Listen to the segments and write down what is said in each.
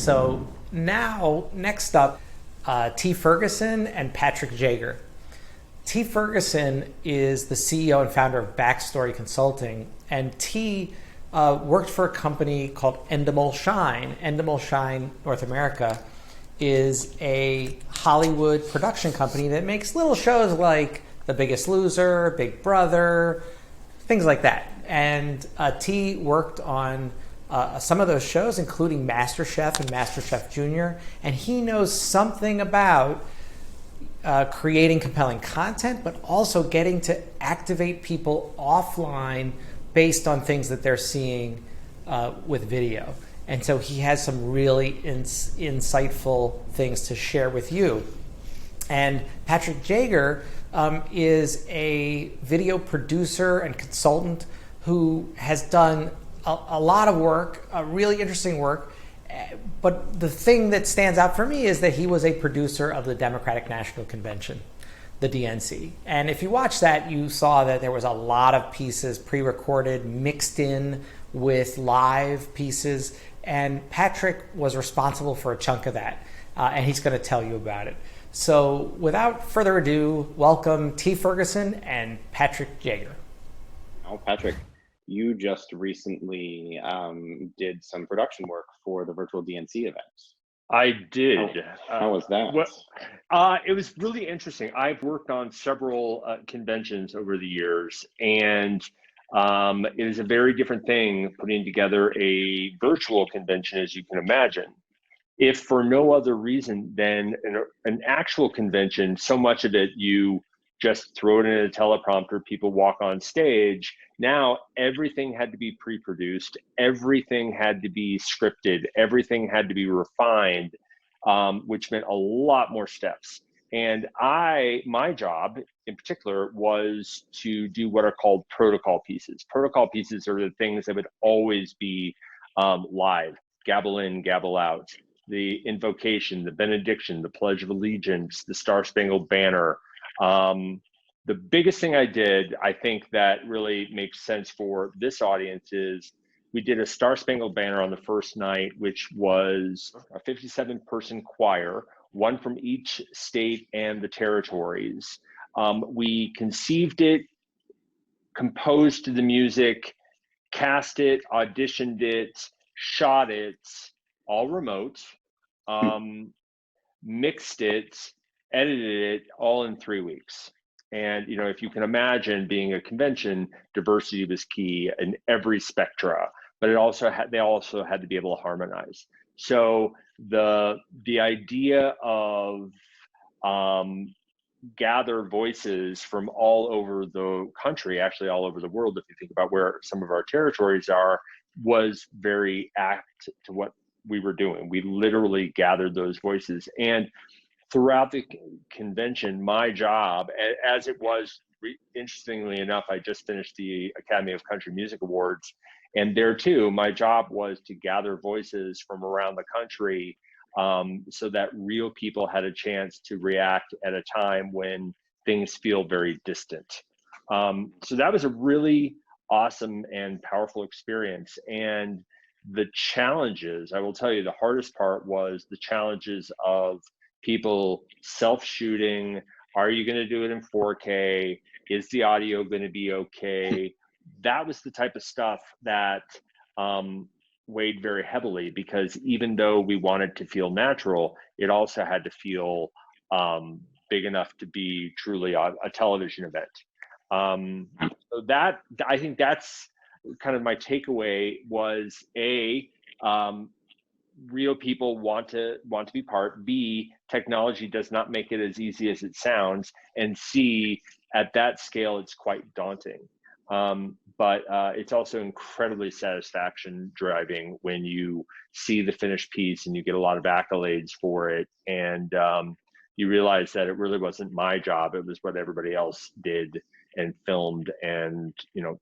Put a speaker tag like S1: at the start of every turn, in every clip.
S1: So now, next up, T Ferguson and Patrick Jager. T Ferguson is the CEO and founder of Backstory Consulting, and T worked for a company called Endemol Shine. Endemol Shine North America is a Hollywood production company that makes little shows like The Biggest Loser, Big Brother, things like that. And T worked on some of those shows, including MasterChef and MasterChef Junior, and he knows something about creating compelling content, but also getting to activate people offline based on things that they're seeing with video. And so he has some really insightful things to share with you. And Patrick Jager is a video producer and consultant who has done a lot of work, really interesting work. But the thing that stands out for me is that he was a producer of the Democratic National Convention, the DNC. And if you watch that, you saw that there was a lot of pieces pre-recorded, mixed in with live pieces. And Patrick was responsible for a chunk of that. And he's going to tell you about it. So without further ado, welcome T Ferguson and Patrick Jager.
S2: Oh, Patrick, you just recently did some production work for the virtual DNC event.
S3: I did.
S2: How was that?
S3: It was really interesting. I've worked on several conventions over the years, and it is a very different thing putting together a virtual convention, as you can imagine. If for no other reason than an actual convention, so much of it you just throw it in a teleprompter, people walk on stage. Now everything had to be pre-produced, everything had to be scripted, everything had to be refined, which meant a lot more steps. And my job in particular was to do what are called protocol pieces. Protocol pieces are the things that would always be live, gabble in, gabble out. The invocation, the benediction, the Pledge of Allegiance, the Star Spangled Banner. The biggest thing I did, I think that really makes sense for this audience, is we did a Star Spangled Banner on the first night, which was a 57-person choir, one from each state and the territories. We conceived it, composed the music, cast it, auditioned it, shot it, all remote, mixed it, edited it, all in 3 weeks. And if you can imagine, being a convention, diversity was key in every spectra, but they also had to be able to harmonize. So the idea of gather voices from all over the country, actually all over the world, if you think about where some of our territories are, was very apt to what we were doing. We literally gathered those voices. And throughout the convention, my job, as it was, interestingly enough, I just finished the Academy of Country Music Awards. And there too, my job was to gather voices from around the country so that real people had a chance to react at a time when things feel very distant. So that was a really awesome and powerful experience. And the challenges, I will tell you, the hardest part was the challenges of people self-shooting. Are you going to do it in 4K? Is the audio going to be okay? That was the type of stuff that weighed very heavily, because even though we wanted to feel natural, it also had to feel big enough to be truly a television event. So that, I think that's kind of my takeaway, was real people want to be part. B, technology does not make it as easy as it sounds. And C, at that scale, it's quite daunting. But it's also incredibly satisfaction driving when you see the finished piece and you get a lot of accolades for it. And you realize that it really wasn't my job. It was what everybody else did and filmed and,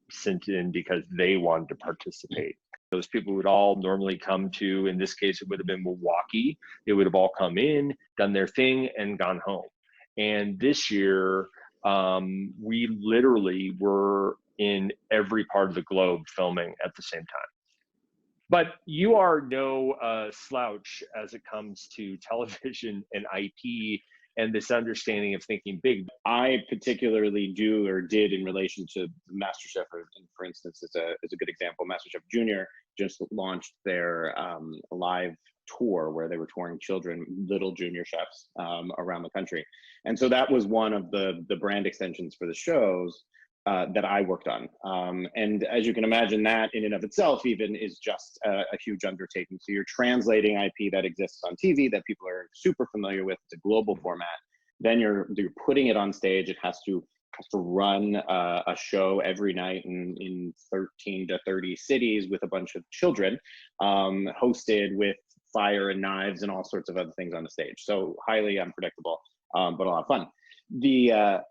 S3: sent in because they wanted to participate. Those people would all normally come to, in this case, it would have been Milwaukee. They would have all come in, done their thing, and gone home. And this year, we literally were in every part of the globe filming at the same time. But you are no slouch as it comes to television and IP and this understanding of thinking big.
S2: I particularly do or did in relation to MasterChef, for instance, is a good example. MasterChef Junior just launched their live tour where they were touring children, little junior chefs around the country. And so that was one of the brand extensions for the shows that I worked on. And as you can imagine, that in and of itself even is just a huge undertaking. So you're translating IP that exists on TV that people are super familiar with. It's a global format. Then you're putting it on stage. It has to run a show every night in 13 to 30 cities with a bunch of children, hosted with fire and knives and all sorts of other things on the stage. So highly unpredictable, but a lot of fun. The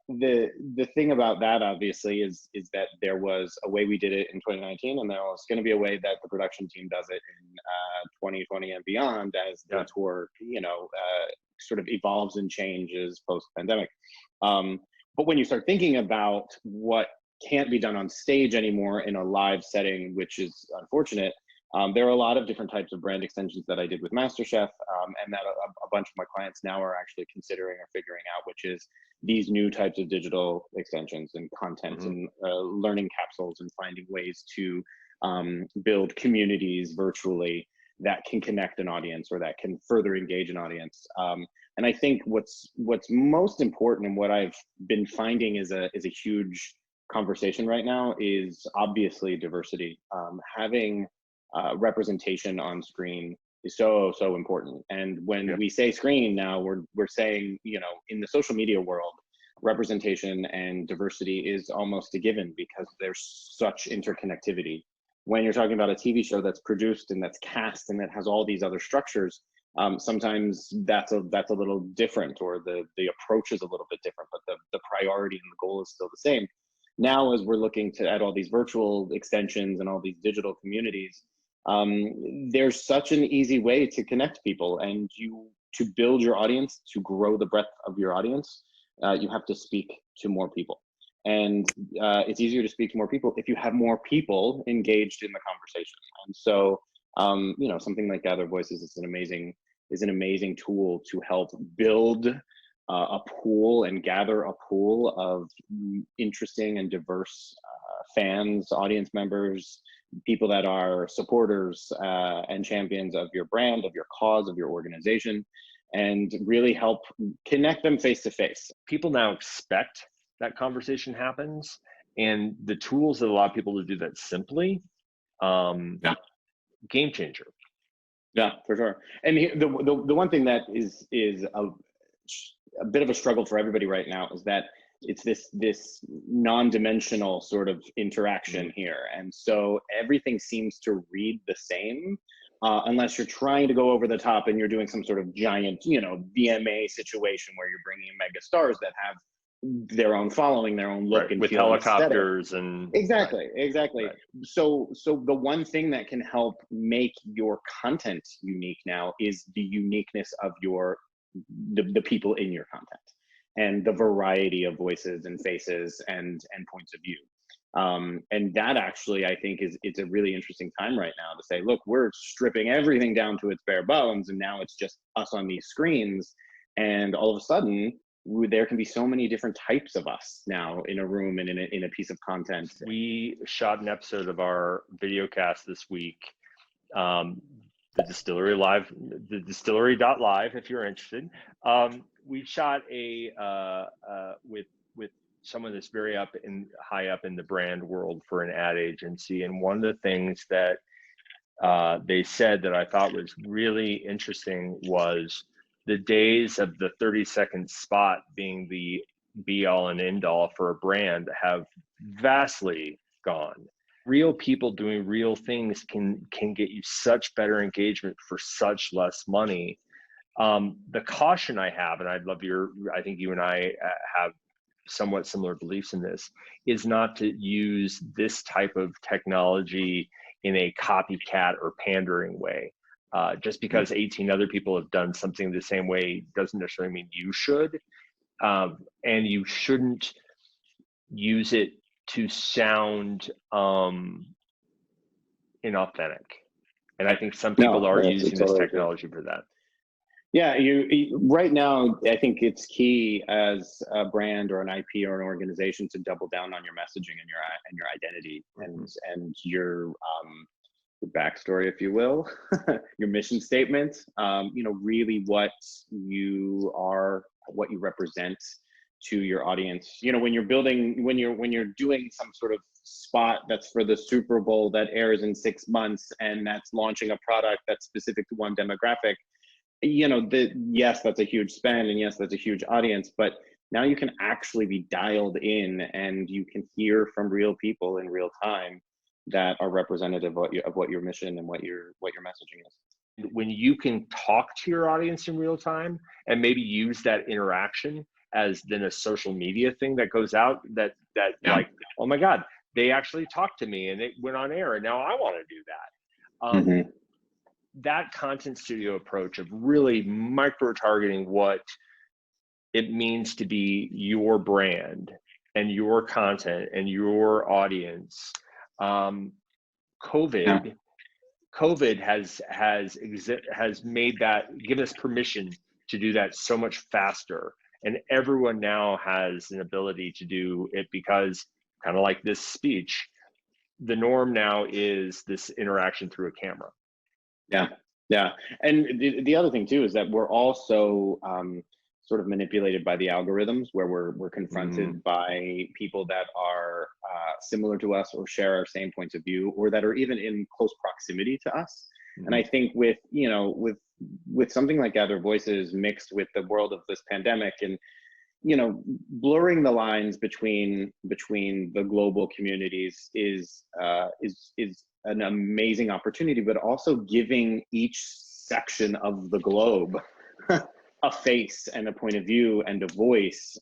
S2: thing about that obviously is that there was a way we did it in 2019, and there was going to be a way that the production team does it in 2020 and beyond as the tour, sort of evolves and changes post-pandemic. But when you start thinking about what can't be done on stage anymore in a live setting, which is unfortunate, there are a lot of different types of brand extensions that I did with MasterChef, and that a bunch of my clients now are actually considering or figuring out, which is these new types of digital extensions and content and learning capsules, and finding ways to build communities virtually that can connect an audience or that can further engage an audience. And I think what's most important, and what I've been finding is a huge conversation right now, is obviously diversity. Having representation on screen is so important. And when we say screen now, we're saying, in the social media world, representation and diversity is almost a given because there's such interconnectivity. When you're talking about a TV show that's produced and that's cast and that has all these other structures, sometimes that's a little different, or the approach is a little bit different, but the priority and the goal is still the same. Now, as we're looking to add all these virtual extensions and all these digital communities, there's such an easy way to connect people, and to build your audience, to grow the breadth of your audience, you have to speak to more people. And it's easier to speak to more people if you have more people engaged in the conversation. And so, something like Gather Voices is an amazing tool to help build a pool and gather a pool of interesting and diverse fans, audience members, people that are supporters and champions of your brand, of your cause, of your organization, and really help connect them face to face.
S3: People now expect that conversation happens, and the tools that allow people to do that simply, game changer.
S2: Yeah, for sure. And the one thing that is a bit of a struggle for everybody right now is that it's this non-dimensional sort of interaction here. And so everything seems to read the same, unless you're trying to go over the top and you're doing some sort of giant, VMA situation where you're bringing mega stars that have their own following, their own look, and
S3: with
S2: feel,
S3: helicopters
S2: and exactly. Right. So the one thing that can help make your content unique now is the uniqueness of the people in your content, and the variety of voices and faces and points of view. And that actually, I think, it's a really interesting time right now to say, look, we're stripping everything down to its bare bones, and now it's just us on these screens, and all of a sudden there can be so many different types of us now in a room and in a piece of content.
S3: We shot an episode of our video cast this week, the Distillery Live, the Distillery.live, if you're interested. We shot with someone that's very high up in the brand world for an ad agency. And one of the things that they said that I thought was really interesting was the days of the 30-second spot being the be all and end all for a brand have vastly gone. Real people doing real things can get you such better engagement for such less money. The caution I have, and I think you and I have somewhat similar beliefs in this, is not to use this type of technology in a copycat or pandering way. Just because 18 other people have done something the same way doesn't necessarily mean you should. And you shouldn't use it to sound inauthentic. And I think some people
S2: No,
S3: are
S2: that's
S3: using this
S2: totally true.
S3: technology for that.
S2: Yeah, right now, I think it's key as a brand or an IP or an organization to double down on your messaging and your identity and your backstory, if you will, your mission statement. Really what you are, what you represent to your audience. When you're doing some sort of spot that's for the Super Bowl that airs in 6 months and that's launching a product that's specific to one demographic, yes, that's a huge spend, and yes, that's a huge audience, but now you can actually be dialed in and you can hear from real people in real time that are representative of what your mission and what your messaging is.
S3: When you can talk to your audience in real time and maybe use that interaction as then a social media thing that goes out that like, oh my God, they actually talked to me and it went on air and now I want to do that. That content studio approach of really micro-targeting what it means to be your brand and your content and your audience. COVID has made that, given us permission to do that so much faster. And everyone now has an ability to do it because, kind of like this speech, the norm now is this interaction through a camera.
S2: Yeah. And the other thing too is that we're also sort of manipulated by the algorithms, where we're confronted by people that are similar to us or share our same points of view, or that are even in close proximity to us. And I think with something like Gather Voices mixed with the world of this pandemic and blurring the lines between the global communities is an amazing opportunity, but also giving each section of the globe a face and a point of view and a voice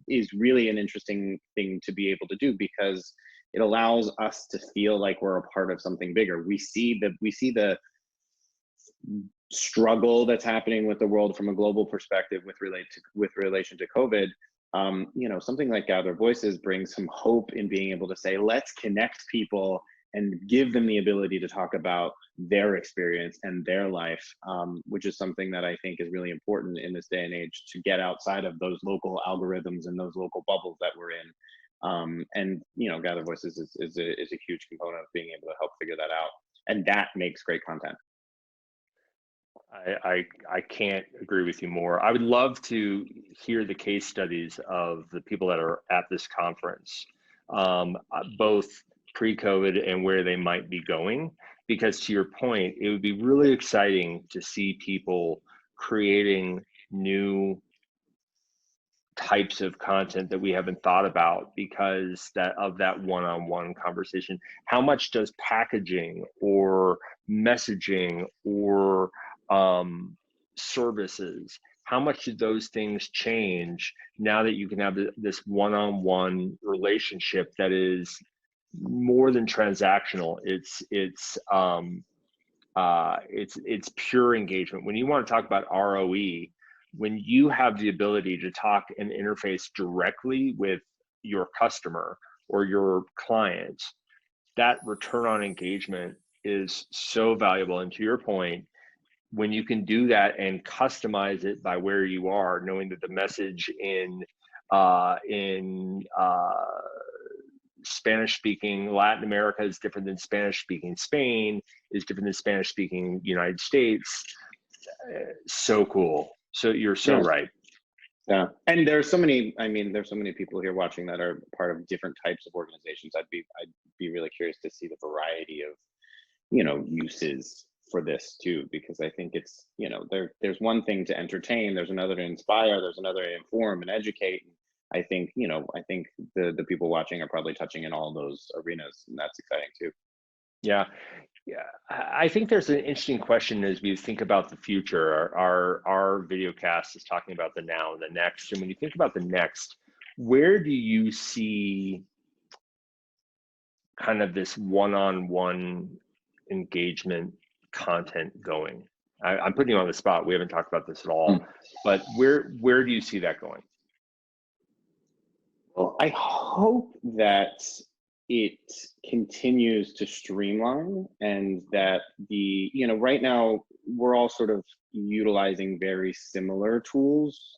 S2: is really an interesting thing to be able to do, because it allows us to feel like we're a part of something bigger. We see the struggle that's happening with the world from a global perspective with relation to COVID. Something like Gather Voices brings some hope in being able to say, let's connect people and give them the ability to talk about their experience and their life, which is something that I think is really important in this day and age, to get outside of those local algorithms and those local bubbles that we're in. Gather Voices is a huge component of being able to help figure that out. And that makes great content.
S3: I can't agree with you more. I would love to hear the case studies of the people that are at this conference, both pre-COVID and where they might be going, because to your point, it would be really exciting to see people creating new types of content that we haven't thought about because of that one-on-one conversation. How much does packaging or messaging or services, how much do those things change now that you can have this one-on-one relationship that is more than transactional? It's pure engagement. When you want to talk about ROE, when you have the ability to talk and interface directly with your customer or your client, that return on engagement is so valuable. And to your point, when you can do that and customize it by where you are, knowing that the message in Spanish-speaking Latin America is different than Spanish-speaking Spain, is different than Spanish-speaking United States. So cool. So you're so right.
S2: Yeah, and there's so many people here watching that are part of different types of organizations. I'd be really curious to see the variety of uses for this too, because I think it's there's one thing to entertain, there's another to inspire, there's another to inform and educate. I think the people watching are probably touching in all those arenas, and that's exciting too.
S3: Yeah. I think there's an interesting question as we think about the future. Our video cast is talking about the now and the next. And when you think about the next, where do you see kind of this one-on-one engagement content going? I'm putting you on the spot. We haven't talked about this at all, but where do you see that going?
S2: Well, I hope that it continues to streamline, and that right now we're all sort of utilizing very similar tools.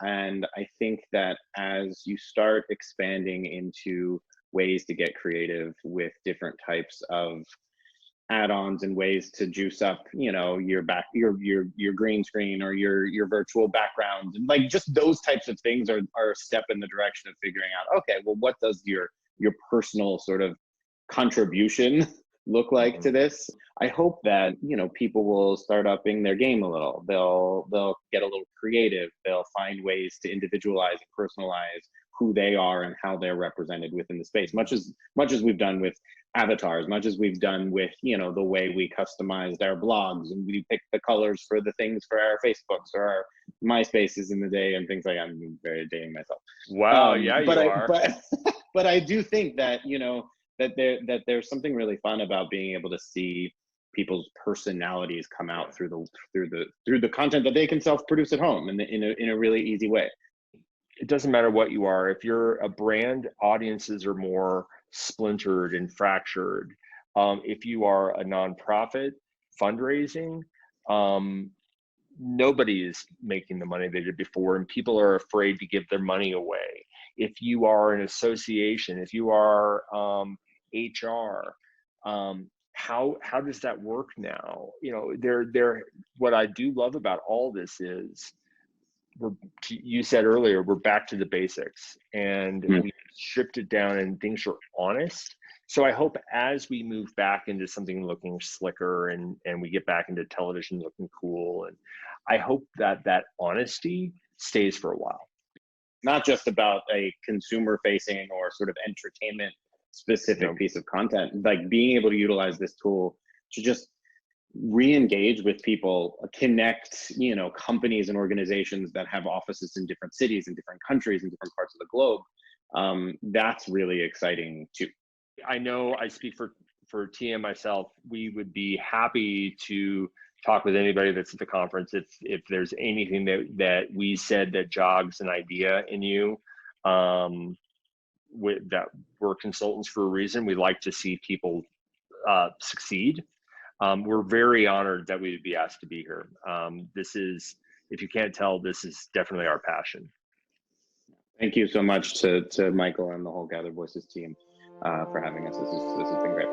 S2: And I think that as you start expanding into ways to get creative with different types of add-ons and ways to juice up, your green screen or your virtual background, and like just those types of things are a step in the direction of figuring out, okay, well, what does your personal sort of contribution look like to this? I hope that people will start upping their game a little. They'll get a little creative. They'll find ways to individualize and personalize who they are and how they're represented within the space, much as we've done with avatars, much as we've done with the way we customized our blogs and we picked the colors for the things for our Facebooks or our MySpaces in the day and things like that. I'm very dating myself.
S3: Wow, yeah, you are.
S2: But I do think that that there's something really fun about being able to see people's personalities come out through the content that they can self-produce at home in a really easy way.
S3: It doesn't matter what you are. If you're a brand, audiences are more splintered and fractured. If you are a nonprofit fundraising, nobody is making the money they did before, and people are afraid to give their money away. If you are an association, if you are HR, how does that work now? What I do love about all this is, you said earlier, we're back to the basics, and we stripped it down and things are honest. So I hope as we move back into something looking slicker and we get back into television looking cool, and I hope that honesty stays for a while.
S2: Not just about a consumer facing or sort of entertainment specific piece of content, like being able to utilize this tool to just re-engage with people, connect companies and organizations that have offices in different cities, in different countries, in different parts of the globe. That's really exciting too.
S3: I know I speak for Tia and myself. We would be happy to talk with anybody that's at the conference. If there's anything that we said that jogs an idea in you, that we're consultants for a reason. We like to see people succeed. We're very honored that we would be asked to be here. This is, if you can't tell, this is definitely our passion.
S2: Thank you so much to Michael and the whole Gather Voices team for having us. This has been great.